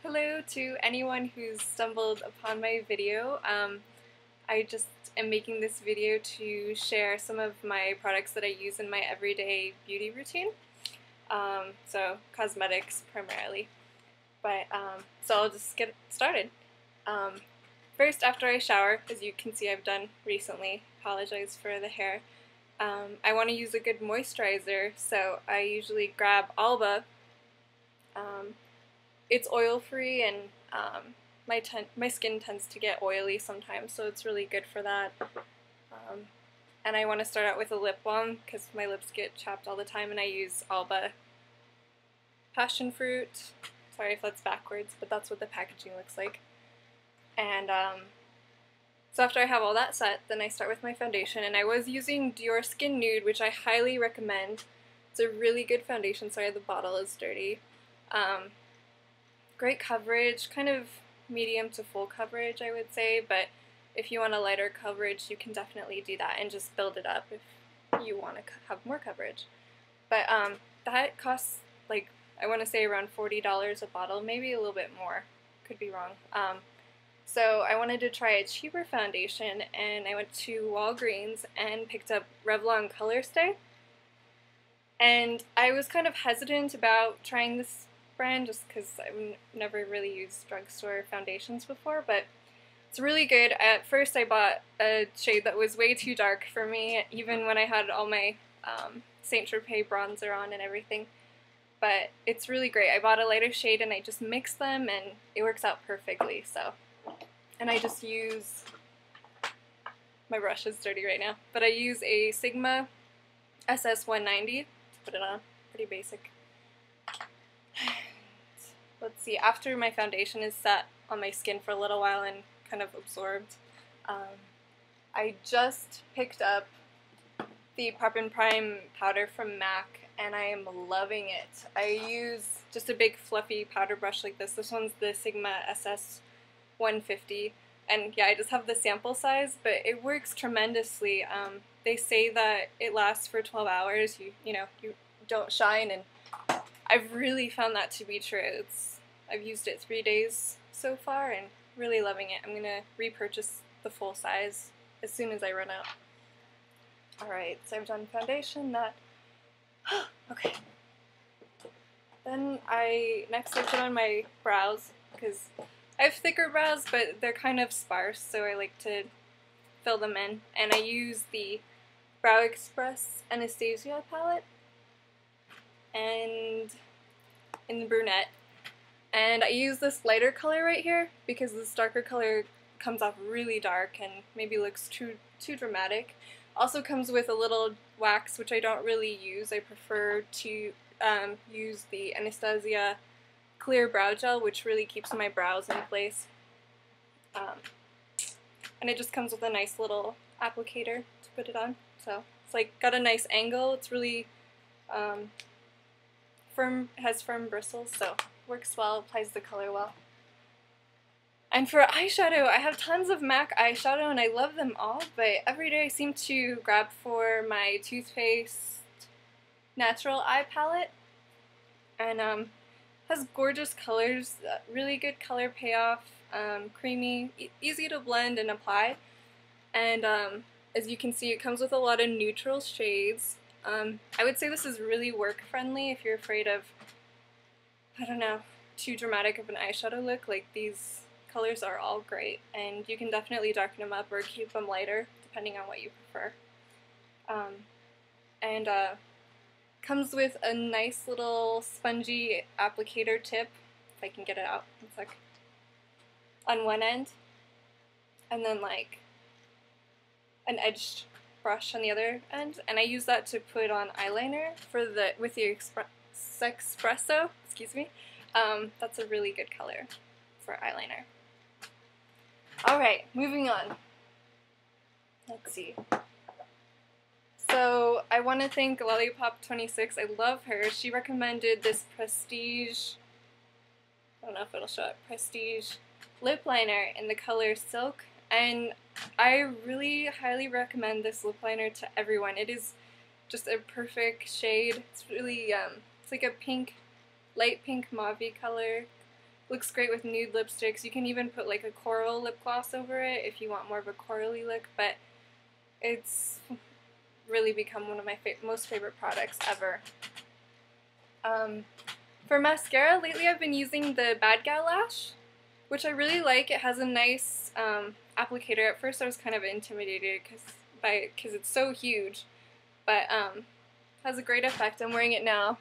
Hello to anyone who's stumbled upon my video. I just am making this video to share some of my products that I use in my everyday beauty routine. So cosmetics primarily. So I'll just get started. Um, First, after I shower, as you can see I've done recently, apologize for the hair, I want to use a good moisturizer, so I usually grab Alba. It's oil-free, and my skin tends to get oily sometimes, so it's really good for that. And I want to start out with a lip balm because my lips get chapped all the time, and I use Alba Passion Fruit. Sorry if that's backwards, but that's what the packaging looks like. And so after I have all that set, then I start with my foundation, and I was using Dior Skin Nude, which I highly recommend. It's a really good foundation. Sorry, the bottle is dirty. Great coverage, kind of medium to full coverage, I would say, but if you want a lighter coverage, you can definitely do that and just build it up if you want to have more coverage. But that costs, like, I want to say around $40 a bottle, maybe a little bit more, could be wrong. So I wanted to try a cheaper foundation, and I went to Walgreens and picked up Revlon Color Stay. And I was kind of hesitant about trying this brand just because I've never really used drugstore foundations before, but it's really good. At first I bought a shade that was way too dark for me, even when I had all my Saint Tropez bronzer on and everything. But it's really great. I bought a lighter shade and I just mix them and it works out perfectly. And I just use, my brush is dirty right now, but I use a Sigma SS190 to put it on. Pretty basic. Let's see, after my foundation is set on my skin for a little while and kind of absorbed, I just picked up the Prep and Prime powder from MAC, and I am loving it. I use just a big fluffy powder brush like this. This one's the Sigma SS150, and yeah, I just have the sample size, but it works tremendously. They say that it lasts for 12 hours, you don't shine, and I've really found that to be true. I've used it 3 days so far and really loving it. I'm going to repurchase the full size as soon as I run out. Alright, so I've done foundation, okay. Then next I put on my brows, because I have thicker brows, but they're kind of sparse, so I like to fill them in. And I use the Brow Express Anastasia palette, and in the brunette. And I use this lighter color right here because this darker color comes off really dark and maybe looks too dramatic. Also comes with a little wax, which I don't really use. I prefer to use the Anastasia Clear Brow Gel, which really keeps my brows in place. And it just comes with a nice little applicator to put it on. So it's like got a nice angle. It's really firm, has firm bristles, so works well, applies the color well. And for eyeshadow, I have tons of MAC eyeshadow and I love them all, but every day I seem to grab for my Too Faced Natural Eye Palette, and has gorgeous colors, really good color payoff, creamy, easy to blend and apply, and as you can see, it comes with a lot of neutral shades. I would say this is really work friendly if you're afraid of, I don't know, too dramatic of an eyeshadow look. Like, these colors are all great, and you can definitely darken them up or keep them lighter depending on what you prefer. Comes with a nice little spongy applicator tip, if I can get it out, it's like on one end, and then like an edged brush on the other end, and I use that to put on eyeliner with the Espresso, excuse me. That's a really good color for eyeliner. Alright, moving on. Let's see. So I want to thank Lollipop26. I love her. She recommended this Prestige, I don't know if it'll show up, Prestige lip liner in the color Silk, and I really highly recommend this lip liner to everyone. It is just a perfect shade. It's really, it's like a pink, light pink mauve color. Looks great with nude lipsticks. You can even put like a coral lip gloss over it if you want more of a corally look, but it's really become one of my most favorite products ever. For mascara, lately I've been using the Bad Gal Lash, which I really like. It has a nice applicator. At first I was kind of intimidated because it's so huge, but has a great effect. I'm wearing it now.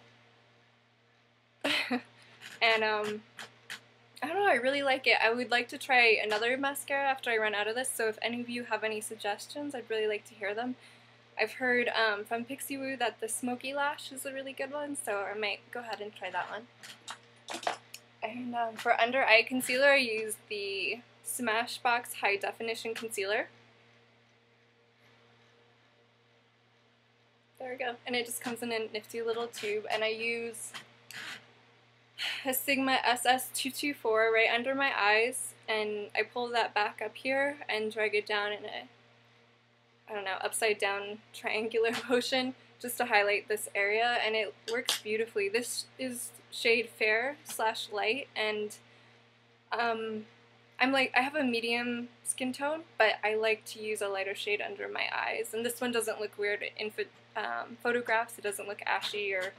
And I don't know, I really like it. I would like to try another mascara after I run out of this, so if any of you have any suggestions, I'd really like to hear them. I've heard from Pixie Woo that the Smoky Lash is a really good one, so I might go ahead and try that one. And for under eye concealer, I use the Smashbox High Definition Concealer. There we go. And it just comes in a nifty little tube, and I use a Sigma SS224 right under my eyes, and I pull that back up here and drag it down in a, I don't know, upside down triangular motion just to highlight this area, and it works beautifully. This is shade Fair / Light, and I have a medium skin tone, but I like to use a lighter shade under my eyes, and this one doesn't look weird in photographs. It doesn't look ashy or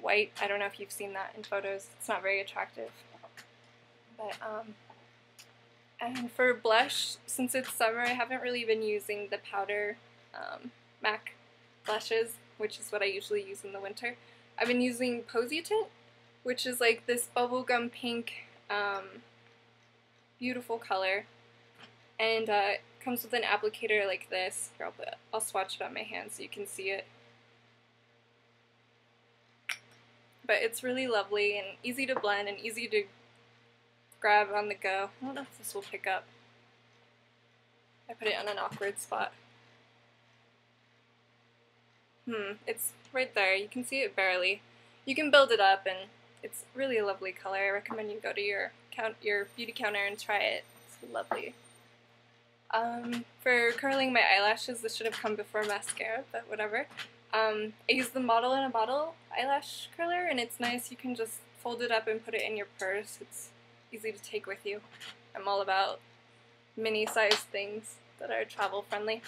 white. I don't know if you've seen that in photos. It's not very attractive. But and for blush, since it's summer, I haven't really been using the powder MAC blushes, which is what I usually use in the winter. I've been using Posy Tint, which is like this bubblegum pink, beautiful color, and it comes with an applicator like this. Here, I'll swatch it on my hand so you can see it. But it's really lovely and easy to blend and easy to grab on the go. I don't know if this will pick up. I put it on an awkward spot. It's right there. You can see it barely. You can build it up, and it's really a lovely color. I recommend you go to your beauty counter and try it. It's lovely. For curling my eyelashes, this should have come before mascara, but whatever. I use the Model in a Bottle eyelash curler, and it's nice. You can just fold it up and put it in your purse. It's easy to take with you. I'm all about mini-sized things that are travel-friendly.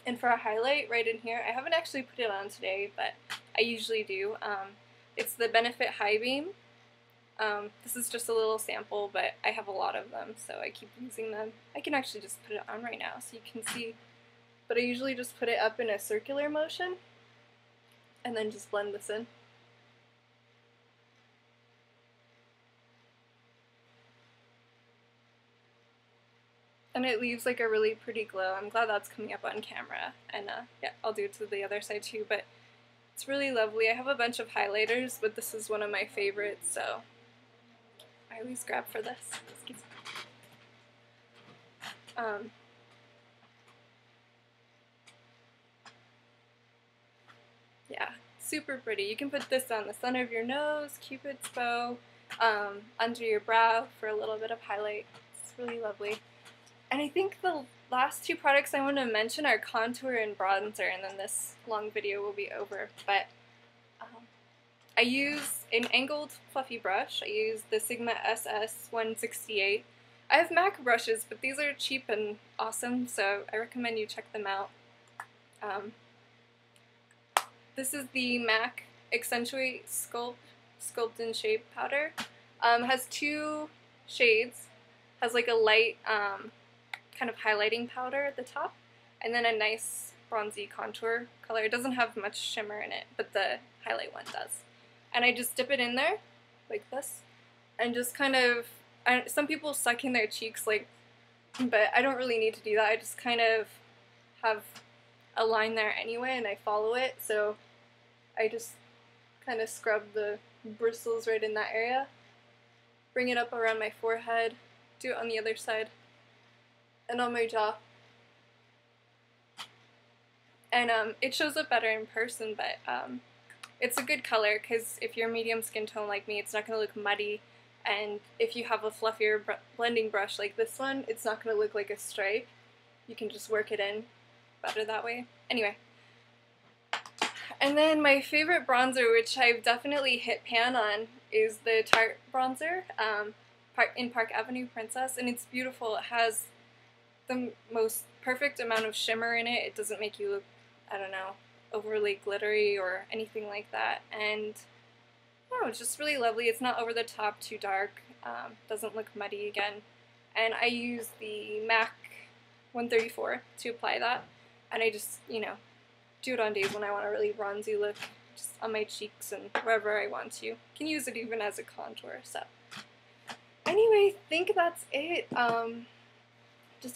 And for a highlight right in here, I haven't actually put it on today, but I usually do. It's the Benefit High Beam. This is just a little sample, but I have a lot of them, so I keep using them. I can actually just put it on right now so you can see. But I usually just put it up in a circular motion, and then just blend this in. And it leaves like a really pretty glow. I'm glad that's coming up on camera, and yeah, I'll do it to the other side too, but it's really lovely. I have a bunch of highlighters, but this is one of my favorites, so I always grab for this. Excuse me. Yeah, super pretty. You can put this on the center of your nose, Cupid's bow, under your brow for a little bit of highlight. It's really lovely. And I think the last two products I want to mention are contour and bronzer, and then this long video will be over. But I use an angled fluffy brush. I use the Sigma SS168. I have MAC brushes, but these are cheap and awesome, so I recommend you check them out. This is the MAC Accentuate Sculpt and Shape powder. Has two shades. Has like a light kind of highlighting powder at the top, and then a nice bronzy contour color. It doesn't have much shimmer in it, but the highlight one does. And I just dip it in there, like this, and just kind of, some people suck in their cheeks, like, but I don't really need to do that. I just kind of have a line there anyway, and I follow it, so I just kind of scrub the bristles right in that area, bring it up around my forehead, do it on the other side, and on my jaw. And it shows up better in person, but it's a good color because if you're medium skin tone like me, it's not going to look muddy, and if you have a fluffier blending brush like this one, it's not going to look like a stripe. You can just work it in better that way. Anyway. And then my favorite bronzer, which I've definitely hit pan on, is the Tarte bronzer in Park Avenue Princess, and it's beautiful. It has the most perfect amount of shimmer in it. It doesn't make you look, I don't know, overly glittery or anything like that, and oh, it's just really lovely. It's not over the top, too dark, doesn't look muddy again, and I use the MAC 134 to apply that, and I just, you know, do it on days when I want a really bronzy look, just on my cheeks and wherever I want to. Can use it even as a contour, so. Anyway, I think that's it.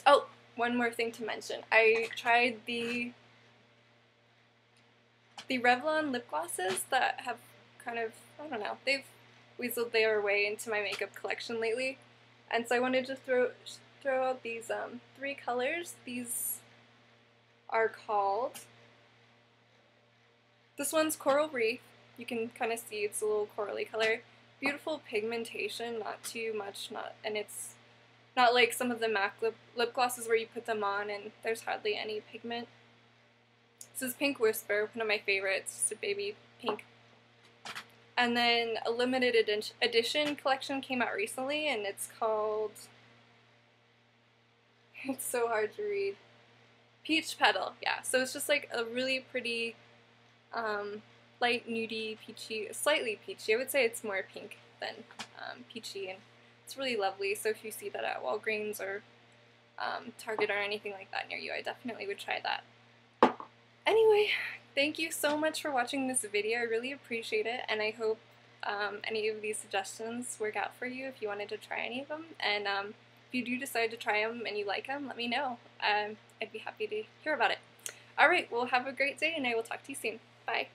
Oh, one more thing to mention. I tried the Revlon lip glosses that have kind of, I don't know, they've weaseled their way into my makeup collection lately. And so I wanted to throw out these 3 colors. These are called, this one's Coral Reef. You can kind of see it's a little corally color. Beautiful pigmentation, not too much, and it's not like some of the MAC lip glosses where you put them on and there's hardly any pigment. This is Pink Whisper, one of my favorites, just a baby pink. And then a limited edition collection came out recently, and it's called, it's so hard to read, Peach Petal, yeah. So it's just like a really pretty, light nudie, peachy, slightly peachy. I would say it's more pink than peachy, and it's really lovely. So if you see that at Walgreens or Target or anything like that near you, I definitely would try that. Anyway, thank you so much for watching this video. I really appreciate it, and I hope any of these suggestions work out for you if you wanted to try any of them. And if you do decide to try them and you like them, let me know. I'd be happy to hear about it. Alright, well, have a great day, and I will talk to you soon. Bye.